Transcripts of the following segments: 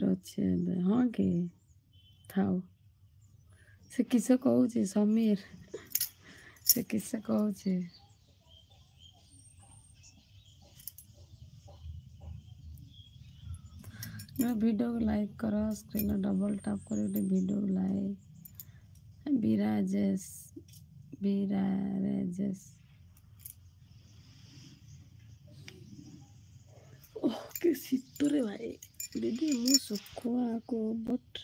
अच्छे हाँ कि थाओ से किस कहूँ समीर से किस कहूँ वीडियो को लाइक करो स्क्रीन डबल टैप कर वीडियो को लाइक विराजेश विराजेश ओह के शीतरे भाई दीदी मु शुखुआ को बट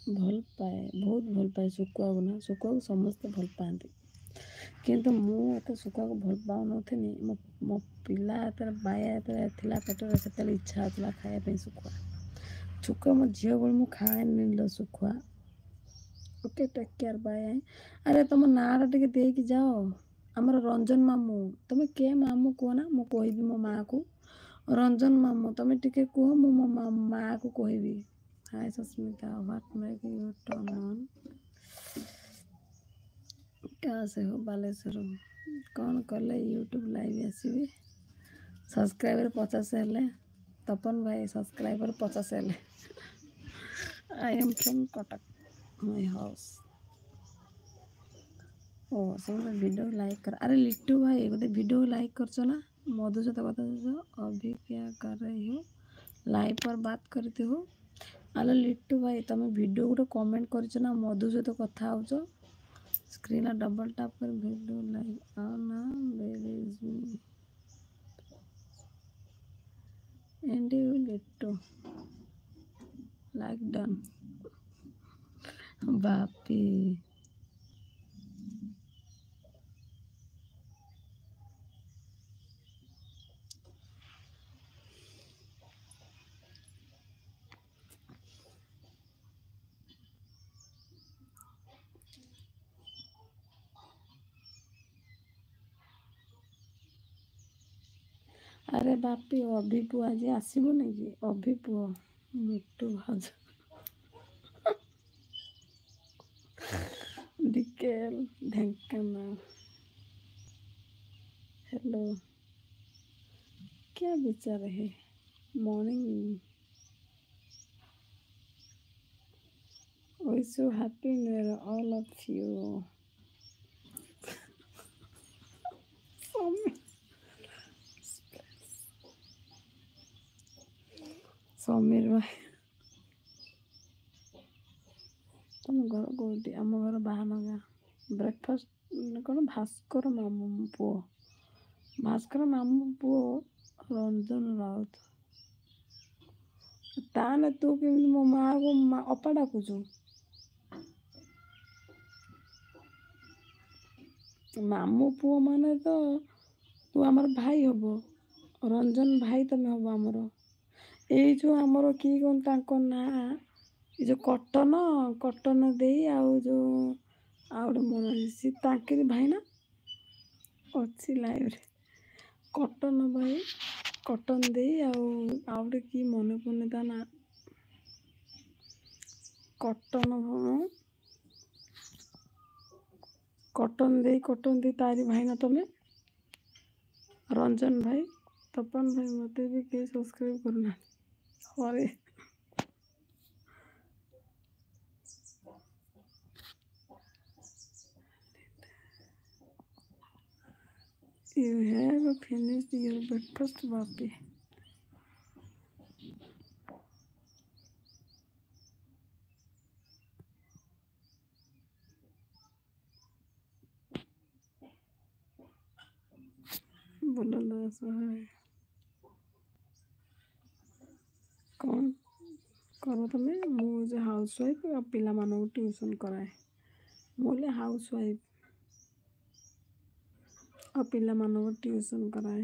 भल पाए बहुत भल पाए शुखुआ को ना शुखुआ को समस्ते भल पाती किंतु मुझे शुखुआ को भल पाऊ नी मो पिला बाया थिला पेटर से इच्छा होता खायापी शुखुआ शुखुआ मो झील बल मु खाए शुखुआ ओके टेक केयर बाय अरे तुम नाटा टे देकी जाओ आमर रंजन मामू तुम के मामू कह ना मु कहबी मो माँ को रंजन मामू तुम टिके कह मु मो माँ को कहबी hi Sasmita what make you turn on क्या से हो बालेश्वर कौन कले यूट्यूब लाइव आसबि सब्सक्राइबर 50 हेले तपन भाई सब्सक्राइबर 50 हेले I am from Cuttack my house ओ सब वीडियो लाइक कर अरे लिट्टू भाई गोटे वीडियो लाइक करछो ना मधु सहित कथा अभी क्या कर रही हो लाइव पर बात करते हो अरे लिट्टू भाई तुम वीडियो गोटे कमेंट करछो ना मधु सहित कथा होछो स्क्रीन डबल टैप कर वीडियो लाइक आ ना where is me and you Littu like done Bapi अरे बापी अभिपु आज आसबुनि कि अभिपु मिट्टू भाज डिकेल ढेंकाना हेलो क्या विचार है morning wish you happy new year all of you Sameer भाई तुम घर कौटी आम घर बाहानगा ब्रेकफास्ट कौन भास्कर मामू पुओ भास्कर मामू पुओ रंजन राउत ताने तू कि मो माँ को अपा डाकुचु मामू पुओ माने तो तू आमर भाई हबो रंजन भाई तमें हबो आमर एई जो आमर कि कौन तांको ना ये जो कटन दे आउ जो आउट मन सी तांके भाई ना अच्छी लाइव रे कटन भाई कटन दे आउट की मन पड़ने ता ना कटन दे तारी भाई ना तुम्हें रंजन भाई तपन भाई मत भी कहीं सब्सक्राइब करना अरे you have finished your breakfast Bapi बोलो कौन करो तुम्हें मुझे हाउस वाइफ और पिला मानो ट्यूशन कराए बोले हाउस वाइफ और पिला मानो ट्यूशन कराए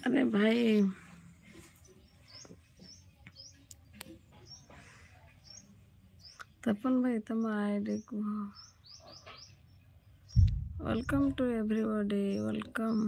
अरे भाई तपन भाई तुम आईडी को वेलकम टू एवरीबॉडी वेलकम